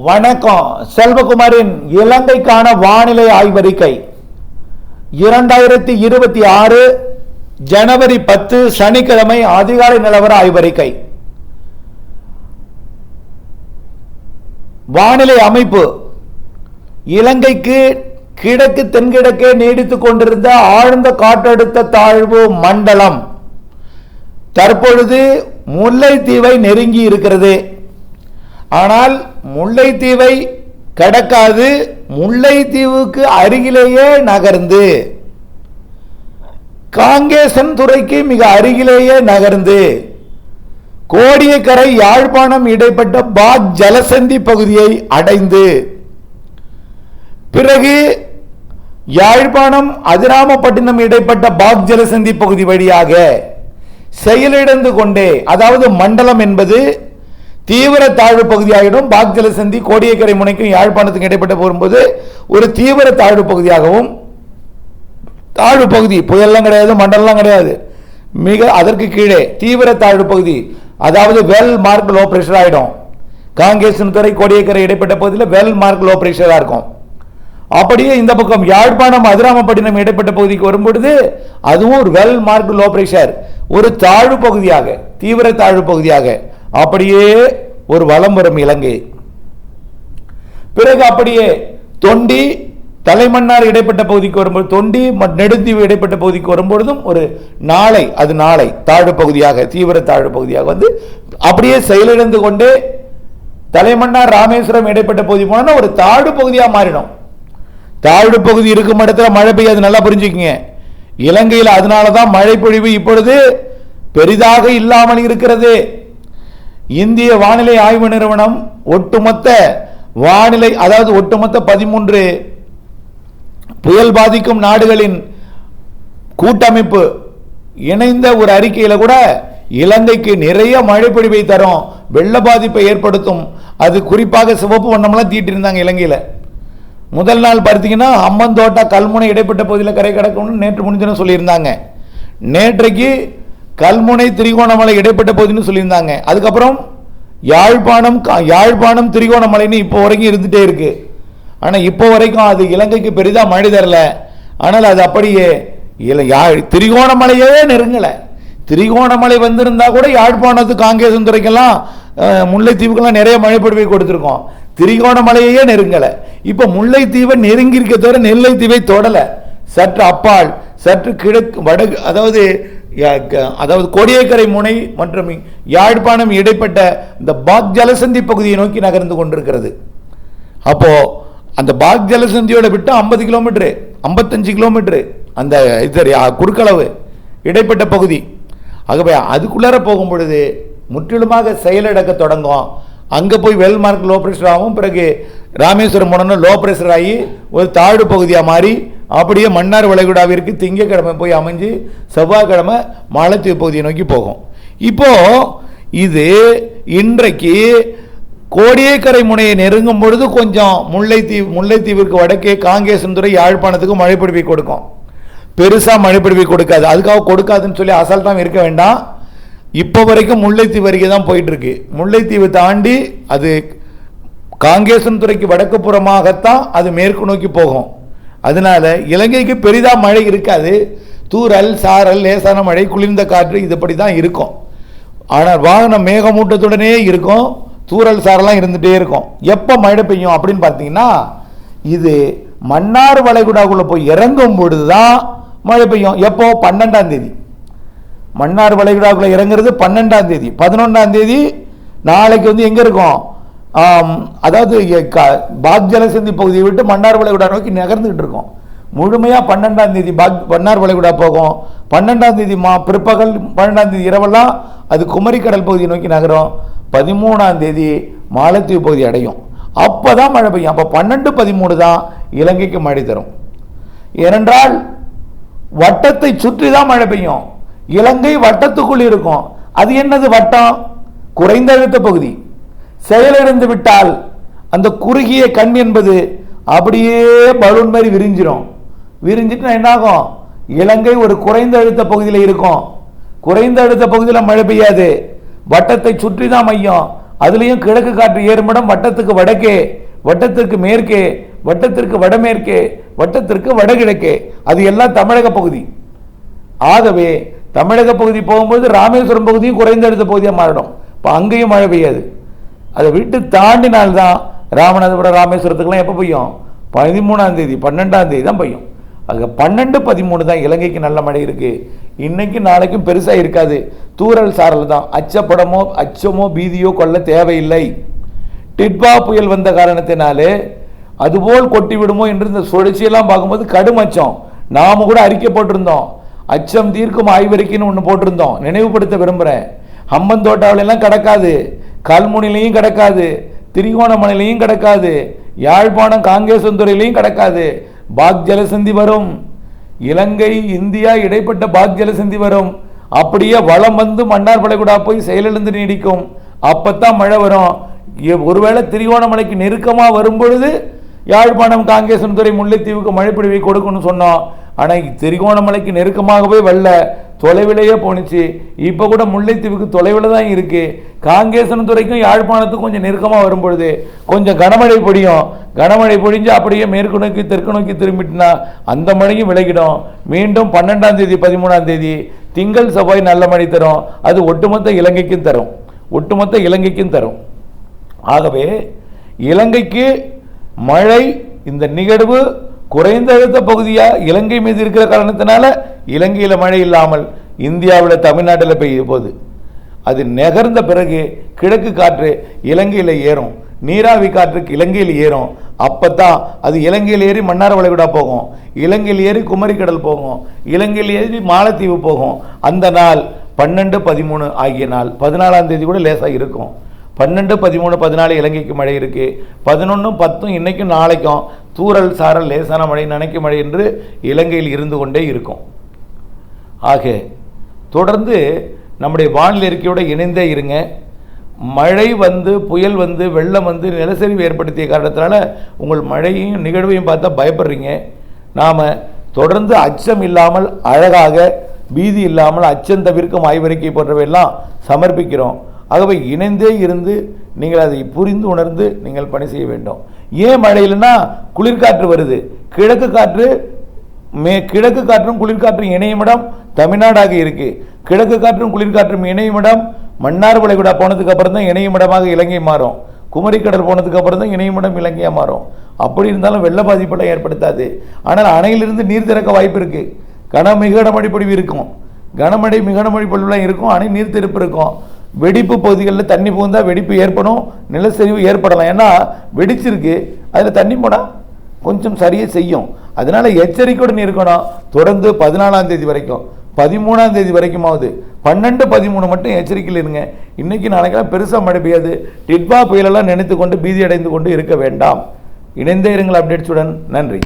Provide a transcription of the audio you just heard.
வணக்கம். செல்வகுமாரின் இலங்கைக்கான வானிலை ஆய்வறிக்கை 2026 ஜனவரி 10 சனிக்கிழமை அதிகாலை நிலவர ஆய்வறிக்கை. வானிலை அமைப்பு: இலங்கைக்கு கிழக்கு தென்கிழக்கே நீடித்துக் கொண்டிருந்த ஆழ்ந்த காற்றழுத்த தாழ்வு மண்டலம் தற்பொழுது முல்லைத்தீவை நெருங்கி இருக்கிறது. ஆனால் முல்லைத்தீவை கடக்காது, முல்லைத்தீவுக்கு அருகிலேயே நகர்ந்து காங்கேசன் துறைக்கு மிக அருகிலேயே நகர்ந்து கோடியக்கரை யாழ்ப்பாணம் இடைப்பட்ட பாக் ஜலசந்தி பகுதியை அடைந்து பிறகு யாழ்ப்பாணம் அதிராமப்பட்டினம் இடைப்பட்ட பாக் ஜலசந்தி பகுதி வழியாக செயலிழந்து கொண்டே, அதாவது மண்டலம் என்பது தீவிர தாழ்வு பகுதியாகிடும். பாக் ஜலசந்தி கோடியக்கரை முனைக்கும் யாழ்ப்பாணத்துக்கு இடைப்பட்ட போகும்போது ஒரு தீவிர தாழ்வு பகுதியாகவும், தாழ்வு பகுதி புயல்லாம் கிடையாது, மண்டலம் கிடையாது, மிக அதற்கு கீழே தீவிர தாழ்வு பகுதி, அதாவது வெல் மார்க் லோ பிரஷர் ஆகிடும். காங்கேசன் துறை கோடியக்கரை இடைப்பட்ட பகுதியில் வெல் மார்க் லோ பிரஷராக இருக்கும். அப்படியே இந்த பக்கம் யாழ்ப்பாணம் அதிராமப்பட்டினம் இடைப்பட்ட பகுதிக்கு வரும்பொழுது அதுவும் ஒரு வெல் மார்க் லோ பிரஷர், ஒரு தாழ்வு பகுதியாக, தீவிர தாழ்வு பகுதியாக அப்படியே ஒரு வலம் வரும் இலங்கை. பிறகு அப்படியே தொண்டி தலைமன்னார் இடைப்பட்ட பகுதிக்கு வரும்போது, தொண்டி நெடுந்தீவு இடைப்பட்ட பகுதிக்கு வரும்பொழுதும் ஒரு நாளை, அது நாளை தாழ்வு பகுதியாக, தீவிர தாழ்வு பகுதியாக வந்து அப்படியே செயலிழந்து கொண்டு தலைமன்னார் ராமேஸ்வரம் இடைப்பட்ட பகுதி போனா ஒரு தாழ்வு பகுதியாக மாறிடும். தாழ்வு பகுதி இருக்கும் இடத்துல மழை பெய்யாது, நல்லா புரிஞ்சுக்கங்க. இலங்கையில் அதனாலதான் மழை பொழிவு இப்பொழுது பெரிதாக இல்லாமல் இருக்கிறது. இந்திய வானிலை ஆய்வு நிறுவனம் ஒட்டுமொத்த வானிலை, அதாவது ஒட்டுமொத்த 13 புயல் பாதிக்கும் நாடுகளின் கூட்டமைப்பு இணைந்த ஒரு அறிக்கையில கூட இலங்கைக்கு நிறைய மழை பொழிவை தரும், வெள்ள பாதிப்பை ஏற்படுத்தும், அது குறிப்பாக சிவப்பு வண்ணம்லாம் தீட்டிருந்தாங்க இலங்கையில். முதல் நாள் பார்த்தீங்கன்னா அம்மந்தோட்டா கல்முனை இடைப்பட்ட பகுதியில் கரை கடக்கும்னு நேற்று முடிஞ்சுன்னு சொல்லியிருந்தாங்க. நேற்றைக்கு கல்முனை திரிகோணமலை இடைப்பட்ட பகுதின்னு சொல்லியிருந்தாங்க. அதுக்கப்புறம் யாழ்ப்பாணம் திரிகோணமலைன்னு இப்போ வரைக்கும் இருந்துகிட்டே இருக்கு. ஆனால் இப்போ வரைக்கும் அது இலங்கைக்கு பெரிதாக மழை தரல. ஆனால் அது அப்படியே திரிகோணமலையே நெருங்கலை. திரிகோணமலை வந்திருந்தா கூட யாழ்ப்பாணத்து காங்கேசன் துறைக்கெல்லாம் முல்லைத்தீவுக்கெல்லாம் நிறைய மழை பொழிவை கொடுத்துருக்கோம். திரிகோணமலையே நெருங்கலை. இப்போ முல்லைத்தீவை நெருங்கி இருக்க தவிர நெல்லைத்தீவை தொடலை. சற்று அப்பால், சற்று கிழக்கு வடக்கு, அதாவது கோடியக்கரை முனை மற்றும் யாழ்ப்பாணம் இடைப்பட்ட இந்த பாக் ஜலசந்தி பகுதியை நோக்கி நகர்ந்து கொண்டிருக்கிறது. அப்போ அந்த பாக் ஜலசந்தியோட விட்டு 50 கிலோமீட்டரு 55 கிலோமீட்டரு அந்த குறுக்களவு இடைப்பட்ட பகுதி. ஆகவே அதுக்குள்ளார போகும் பொழுது முற்றிலுமாக செயலிழக்க தொடங்கும். அங்கே போய் வெல் மார்க் லோ பிரஷர் ஆகும். பிறகு ராமேஸ்வரம் போனோம்னா லோ பிரஷர் ஆகி ஒரு தாழ்வு பகுதியாக மாறி அப்படியே மன்னார் வளைகுடாவிற்கு திங்கக்கிழமை போய் அமைஞ்சு செவ்வாய்க்கிழமை மாலத்தீவு பகுதியை நோக்கி போகும். இப்போ இது இன்றைக்கு கோடியக்கரை முனையை நெருங்கும் பொழுது கொஞ்சம் முல்லைத்தீவிற்கு வடக்கே காங்கேசன் துறை யாழ்ப்பாணத்துக்கு மழை பொழிவை கொடுக்கும். பெருசாக மழை பொழிவை கொடுக்காது. அதுக்காக கொடுக்காதுன்னு சொல்லி அசால்ட்டாக இருக்க வேண்டாம். இப்போ வரைக்கும் முல்லைத்தீவு வரைக்கும் தான் போயிட்டு இருக்கு. முல்லைத்தீவு தாண்டி அது காங்கேசன் துறைக்கு வடக்கு புறமாகத்தான் அது மேற்கு நோக்கி போகும். அதனால இலங்கைக்கு பெரிதா மழை இருக்காது. தூறல், சாரல், லேசான மழை, குளிர்ந்த காற்று இதுபடி தான் இருக்கும். ஆனால் வாகனம் மேகமூட்டத்துடனே இருக்கும், தூறல் சாரெல்லாம் இருந்துகிட்டே இருக்கும். எப்போ மழை பெய்யும் அப்படின்னு பார்த்தீங்கன்னா இது மன்னார் வளைகுடாக்குள்ளே போய் இறங்கும் பொழுது தான் மழை பெய்யும். எப்போ? 12ஆம் தேதி. மன்னார் வளைகுடாக்குள்ளே இறங்குறது 12ஆம் தேதி. 11ஆம் தேதி நாளைக்கு வந்து எங்கே இருக்கும்? அதாவது பாக் ஜலசந்தி பகுதியை விட்டு மன்னார் வளைகுடா நோக்கி நகர்ந்துகிட்டு இருக்கோம். முழுமையாக 12ஆம் தேதி மன்னார் வளைகுடா போகும். 12ஆம் தேதி பிற்பகல், 12ஆம் தேதி இரவெல்லாம் அது குமரிக்கடல் பகுதியை நோக்கி நகரும். 13ஆம் தேதி மாலத்தீவு பகுதி அடையும். அப்போ தான் மழை பெய்யும். அப்போ 12, 13 தான் இலங்கைக்கு மழை தரும். ஏனென்றால் வட்டத்தை சுற்றி தான் மழை பெய்யும். இலங்கை வட்டத்துக்குள் இருக்கும். அது என்னது வட்டம்? குறைந்த அழுத்த பகுதி. செயலிழந்து விட்டால் அந்த குறுகிய கண் என்பது அப்படியே பலூன் மாதிரி விரிஞ்சிடும். விரிஞ்சிட்டு என்ன ஆகும்? இலங்கை ஒரு குறைந்த அழுத்த பகுதியில் இருக்கும். குறைந்த அழுத்த பகுதியில் மழை பெய்யாது, வட்டத்தை சுற்றி தான் மையம். அதுலேயும் கிழக்கு காற்று ஏறுமிடம் வட்டத்துக்கு வடக்கே, வட்டத்திற்கு மேற்கே, வட்டத்திற்கு வடமேற்கே, வட்டத்திற்கு வடகிழக்கே, அது எல்லாம் தமிழக பகுதி. ஆகவே தமிழக பகுதி போகும்போது ராமேஸ்வரம் பகுதியும் குறைந்த அடுத்த பகுதியாக மாறிடும். இப்போ அங்கேயும் மழை பெய்யாது. அதை விட்டு தாண்டினால்தான் ராமநாதபுரம் ராமேஸ்வரத்துக்குலாம் எப்போ பெய்யும்? 13ஆம் தேதி 12ஆம் தேதி தான் பெய்யும். ஆக 12, 13 தான் இலங்கைக்கு நல்ல மழை இருக்குது. இன்னைக்கு நாளைக்கும் பெருசாக இருக்காது, தூரல் சாரல் தான். அச்சமோ பீதியோ கொள்ள தேவையில்லை. டிட்வா புயல் வந்த காரணத்தினாலே அதுபோல் கொட்டி விடுமோ என்று இந்த சுழற்சியெல்லாம் பார்க்கும்போது கடும் அச்சம். நாம கூட அறிக்கை போட்டிருந்தோம், அச்சம் தீர்க்கும் ஆய்வறிக்கைன்னு ஒன்று போட்டிருந்தோம், நினைவுபடுத்த விரும்புகிறேன். ஹம்பந்தோட்டாவிலாம் கிடக்காது, கல்முனையிலையும் கிடக்காது, திரிகோணமலையிலையும் கிடக்காது, யாழ்ப்பாணம் காங்கேசந்துறையிலையும் கிடக்காது. பாக் ஜலசந்தி வரும், இலங்கை இந்தியா இடைப்பட்ட பாக் ஜலசந்தி வரும். அப்படியே வளம் வந்து மன்னார் வளைகுடா போய் செயலிழந்து நீடிக்கும். அப்பத்தான் மழை வரும். ஒருவேளை திரிகோணமலைக்கு நெருக்கமாக வரும்பொழுது யாழ்ப்பாணம் காங்கேசன்துறை முல்லைத்தீவுக்கு மழைப்பொழிவை கொடுக்கணும்னு சொன்னோம். ஆனால் திரிகோணமலைக்கு நெருக்கமாகவே வரல, தொலைவிலேயே போணுச்சு. இப்போ கூட முல்லைத்தீவுக்கு தொலைவில் தான் இருக்குது. காங்கேசன்துறைக்கும் யாழ்ப்பாணத்துக்கும் கொஞ்சம் நெருக்கமாக வரும்பொழுது கொஞ்சம் கனமழை பொழியும். கனமழை பொழிஞ்சு அப்படியே மேற்கு நோக்கி தெற்கு நோக்கி திரும்பிட்டுனா அந்த மழையும் விலகிடும். மீண்டும் 12ஆம் தேதி 13ஆம் தேதி திங்கள் செவ்வாய் நல்ல மழை தரும். அது ஒட்டுமொத்த இலங்கைக்கும் தரும், ஒட்டுமொத்த இலங்கைக்கும் தரும். ஆகவே இலங்கைக்கு மழை இந்த நிகழ்வு குறைந்த அழுத்த பகுதியாக இலங்கை மீது இருக்கிற காரணத்தினால இலங்கையில் மழை இல்லாமல் இந்தியாவில் தமிழ்நாட்டில் பெய்ய போகுது. அது நகர்ந்த பிறகு கிழக்கு காற்று இலங்கையில் ஏறும், நீராவி காற்றுக்கு இலங்கையில் ஏறும். அப்போத்தான் அது இலங்கையில் ஏறி மன்னார் வளைகுடா போகும், இலங்கையில் ஏறி குமரிக்கடல் போகும், இலங்கையில் ஏறி மாலத்தீவு போகும். அந்த நாள் 12, 13 ஆகிய நாள். 14ஆம் தேதி கூட லேசாக இருக்கும். 12, 13, 14 இலங்கைக்கு மழை இருக்குது. 11, 10 இன்னைக்கும் நாளைக்கும் தூரல் சாரல் லேசான மழை நனைக்க மழை என்று இலங்கையில் இருந்து கொண்டே இருக்கும். ஆக தொடர்ந்து நம்முடைய வானிலை அறிக்கையோடு இணைந்தே இருங்க. மழை வந்து புயல் வந்து வெள்ளம் வந்து நிலச்சரிவு ஏற்படுத்திய காரணத்தினால உங்கள் மழையும் நிகழ்வையும் பார்த்தா பயப்படுறீங்க. நாம் தொடர்ந்து அச்சம் இல்லாமல் அழகாக, பீதி இல்லாமல் அச்சம் தவிர்க்கும் ஆய்வறிக்கை போன்றவையெல்லாம் சமர்ப்பிக்கிறோம். ஆகவே இணைந்தே இருந்து நீங்கள் அதை புரிந்து உணர்ந்து நீங்கள் பணி செய்ய வேண்டும். ஏன் மழை இல்லைன்னா குளிர்காற்று வருது. கிழக்கு காற்றும் குளிர்காற்றும் இணையமிடம் தமிழ்நாடாக இருக்கு. கிழக்கு காற்றும் குளிர்காற்றும் இணையமிடம் மன்னார் வளைகுடா போனதுக்கு அப்புறம் தான் இணையமிடமாக இலங்கை மாறும். குமரிக்கடல் போனதுக்கு அப்புறம் தான் இணையமிடம் இலங்கையாக மாறும். அப்படி இருந்தாலும் வெள்ள பாதிப்பெல்லாம் ஏற்படுத்தாது. ஆனால் அணையிலிருந்து நீர் திறக்க வாய்ப்பு இருக்கு. மிக கனமழை பொழிவு இருக்கும், கனமழை மிக கனமழை பொழிவுலாம் இருக்கும். அணை நீர் திறப்பு இருக்கும். வெடிப்பு பகுதிகளில் தண்ணி புகுந்தால் வெடிப்பு ஏற்படும், நிலச்சரிவு ஏற்படலாம். ஏன்னா வெடிச்சிருக்கு, அதில் தண்ணி போனால் கொஞ்சம் சரியாக செய்யும். அதனால எச்சரிக்கையுடன் இருக்கணும். தொடர்ந்து 14ஆம் தேதி வரைக்கும், 13ஆம் தேதி வரைக்குமாவது 12, 13 மட்டும் எச்சரிக்கையில் இருங்க. இன்னைக்கு நாளைக்கெல்லாம் பெருசாக மழை பெய்யாது. டிட்வா புயலெல்லாம் நினைத்து கொண்டு பீதி அடைந்து கொண்டு இருக்க வேண்டாம். இணைந்தே இருங்கள் அப்டேட்ஸுடன். நன்றி.